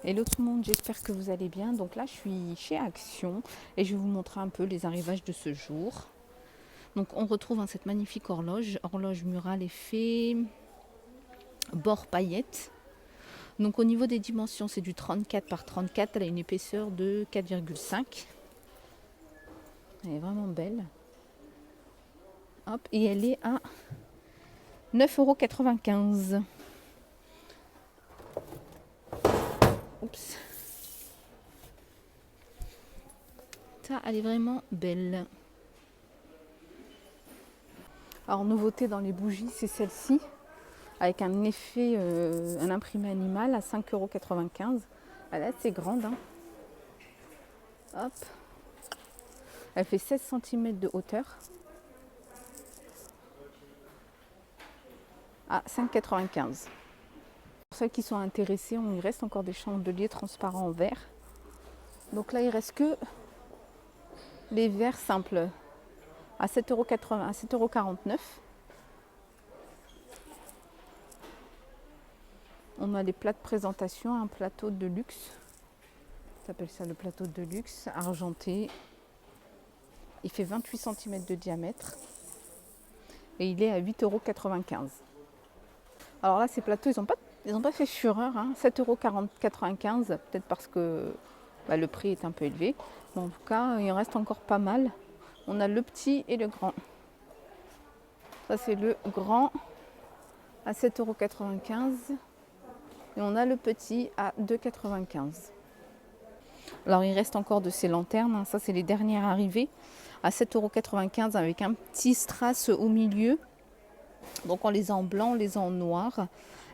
Hello tout le monde, j'espère que vous allez bien. Donc là, je suis chez Action et je vais vous montrer un peu les arrivages de ce jour. Donc on retrouve cette magnifique horloge murale effet bord paillettes. Donc au niveau des dimensions, c'est du 34 par 34, elle a une épaisseur de 4,5. Elle est vraiment belle. Hop, et elle est à 9,95 €. Oups. Ça, elle est vraiment belle. Alors nouveauté dans les bougies, c'est celle-ci, avec un effet, un imprimé animal à 5,95 €. Elle est assez grande, hein. Hop. Elle fait 16 cm de hauteur. À 5,95 €. Pour celles qui sont intéressées, il reste encore des chandeliers transparents en verre. Donc là, il reste que les verres simples à 7,80 €, à 7,49 €. On a les plats de présentation, un plateau de luxe. On appelle ça le plateau de luxe, argenté. Il fait 28 cm de diamètre et il est à 8,95 €. Alors là, ces plateaux, ils n'ont pas fait fureur, hein. 7,95 €, peut-être parce que le prix est un peu élevé. Mais en tout cas, il en reste encore pas mal. On a le petit et le grand. Ça, c'est le grand à 7,95 € et on a le petit à 2,95 €. Alors, il reste encore de ces lanternes, hein. Ça, c'est les dernières arrivées à 7,95 € avec un petit strass au milieu. Donc, on les a en blanc, on les a en noir.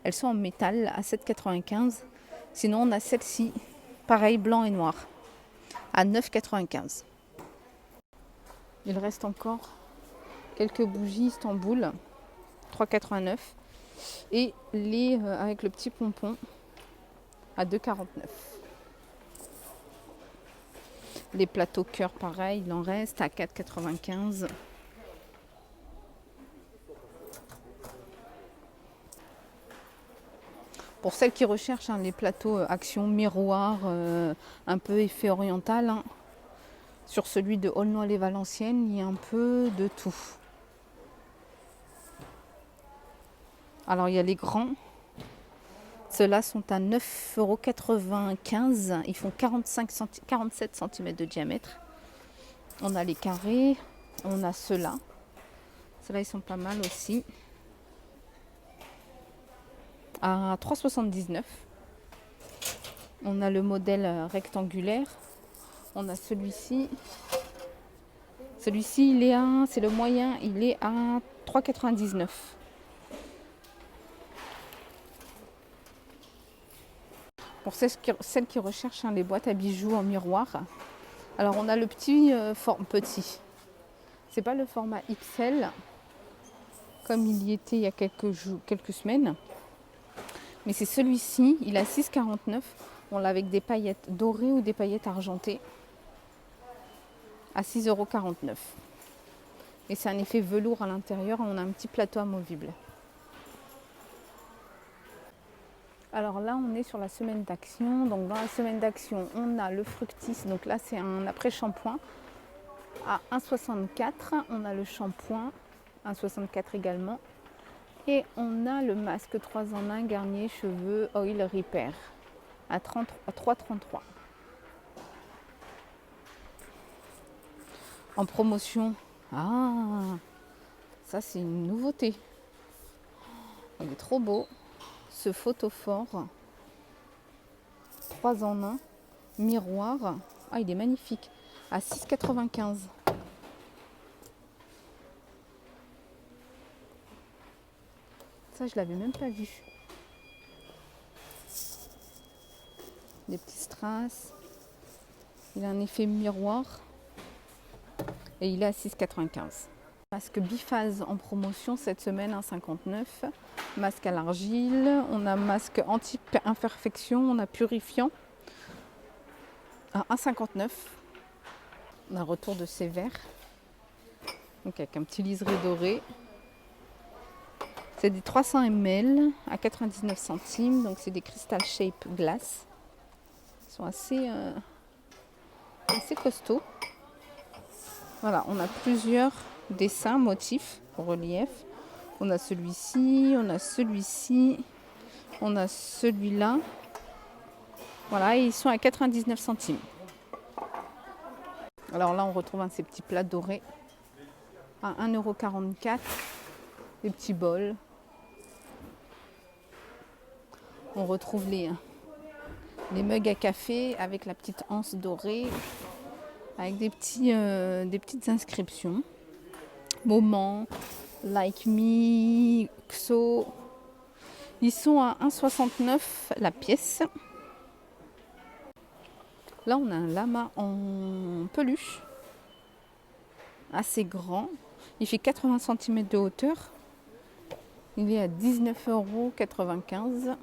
Elles sont en métal à 7,95 €. Sinon, on a celle-ci, pareil, blanc et noir, à 9,95 €. Il reste encore quelques bougies Istanbul, 3,89 €. Et les avec le petit pompon à 2,49 €. Les plateaux cœur, pareil, il en reste à 4,95 €. Pour celles qui recherchent, hein, les plateaux Action miroir, un peu effet oriental, hein. Sur celui de Aulnoy-les-Valenciennes, il y a un peu de tout. Alors il y a les grands. Ceux-là sont à 9,95 €. Ils font 47 cm de diamètre. On a les carrés. On a ceux-là. Ceux-là, ils sont pas mal aussi. À 3,79 €. On a le modèle rectangulaire. On a celui-ci. Celui-ci, c'est le moyen, il est à 3,99 €. Pour celles qui recherchent, hein, les boîtes à bijoux en miroir. Alors on a le petit, petit. C'est pas le format XL comme il y était il y a quelques semaines. Mais c'est celui-ci, il a 6,49 €. On l'a avec des paillettes dorées ou des paillettes argentées à 6,49 €. Et c'est un effet velours à l'intérieur. On a un petit plateau amovible. Alors là, on est sur la semaine d'action. Donc dans la semaine d'action, on a le Fructis. Donc là, c'est un après-shampoing à 1,64 €. On a le shampoing, 1,64 € également. Et on a le masque 3 en 1 Garnier Cheveux Oil Repair à 3,33 €. En promotion, ça c'est une nouveauté. Il est trop beau. Ce photophore 3 en 1 miroir. Il est magnifique. À 6,95 €. Ça, je l'avais même pas vu. Des petits strass. Il a un effet miroir. Et il est à 6,95 €. Masque biphase en promotion cette semaine, 1,59 €. Masque à l'argile. On a masque anti-imperfection. On a purifiant à 1,59 €. On a un retour de ces verres. Donc avec un petit liseré doré. C'est des 300 ml à 99 centimes. Donc c'est des Crystal Shape Glass. Ils sont assez costauds. Voilà, on a plusieurs dessins, motifs, reliefs. On a celui-ci, on a celui-ci, on a celui-là. Voilà, et ils sont à 99 centimes. Alors là, on retrouve ces petits plats dorés à 1,44 €. Des petits bols. On retrouve les mugs à café avec la petite anse dorée, avec des petites inscriptions. Moment, like me, XO. Ils sont à 1,69 € la pièce. Là, on a un lama en peluche, assez grand. Il fait 80 cm de hauteur. Il est à 19,95 €.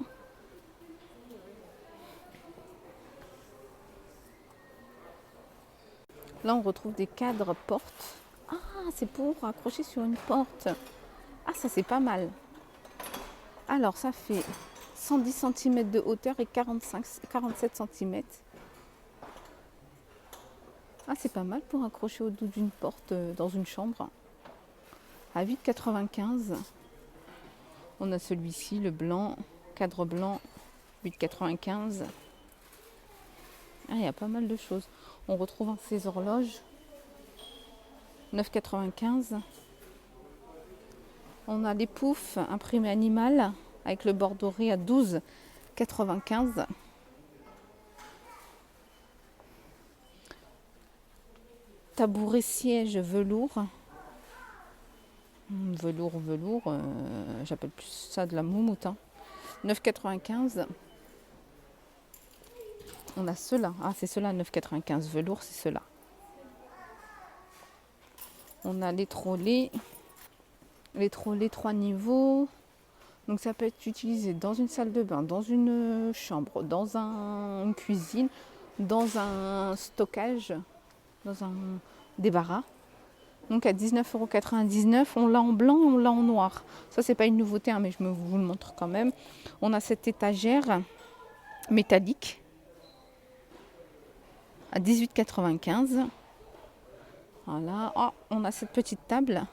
Là, on retrouve des cadres portes. Ah, c'est pour accrocher sur une porte. Ah, ça, c'est pas mal. Alors, ça fait 110 cm de hauteur et 47 cm. Ah, c'est pas mal pour accrocher au dos d'une porte dans une chambre. À 8,95 €. On a celui-ci, le blanc, cadre blanc, 8,95 €. Ah, il y a pas mal de choses. On retrouve ces horloges, 9,95 €. On a les poufs imprimés animal avec le bord doré à 12,95 €. Tabouret siège velours. Velours, j'appelle plus ça de la moumoute. 9,95 €. On a ceux-là. Ah, c'est ceux-là, 9,95 €. Velours, c'est ceux-là. On a les trolley. Les trolley 3 niveaux. Donc ça peut être utilisé dans une salle de bain, dans une chambre, dans une cuisine, dans un stockage, dans un débarras. Donc à 19,99 €, on l'a en blanc et on l'a en noir. Ça, c'est pas une nouveauté, mais je vous le montre quand même. On a cette étagère métallique à 18,95 €. Voilà. Oh, on a cette petite table.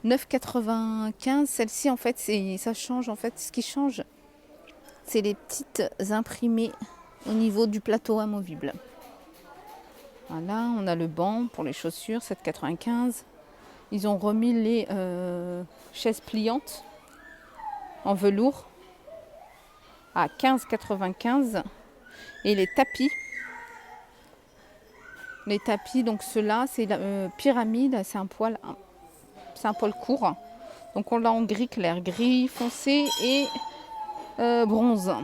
9,95 €. Celle-ci, en fait, ça change. En fait, ce qui change, c'est les petites imprimées au niveau du plateau amovible. Voilà, on a le banc pour les chaussures, 7,95 €. Ils ont remis les chaises pliantes en velours à 15,95 €. Et les tapis. Les tapis, donc ceux-là, c'est la pyramide, c'est un poil court. Donc on l'a en gris clair, gris foncé et bronze.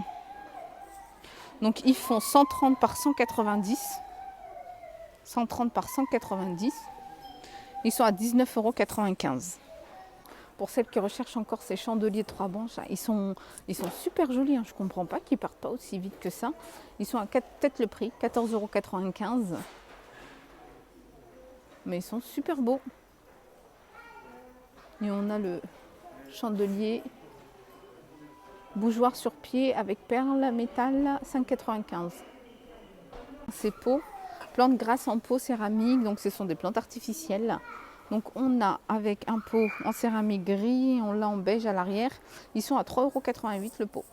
Donc ils font 130 par 190. 130 par 190. Ils sont à 19,95 €. Pour celles qui recherchent encore ces chandeliers 3 branches, ils sont super jolis. Je ne comprends pas qu'ils ne partent pas aussi vite que ça. Ils sont à peut-être le prix, 14,95 €. Mais ils sont super beaux. Et on a le chandelier bougeoir sur pied avec perles métal, 5,95 €. Ces pots, plantes grasses en pot céramique, donc ce sont des plantes artificielles. Donc on a avec un pot en céramique gris, on l'a en beige à l'arrière. Ils sont à 3,88 € le pot.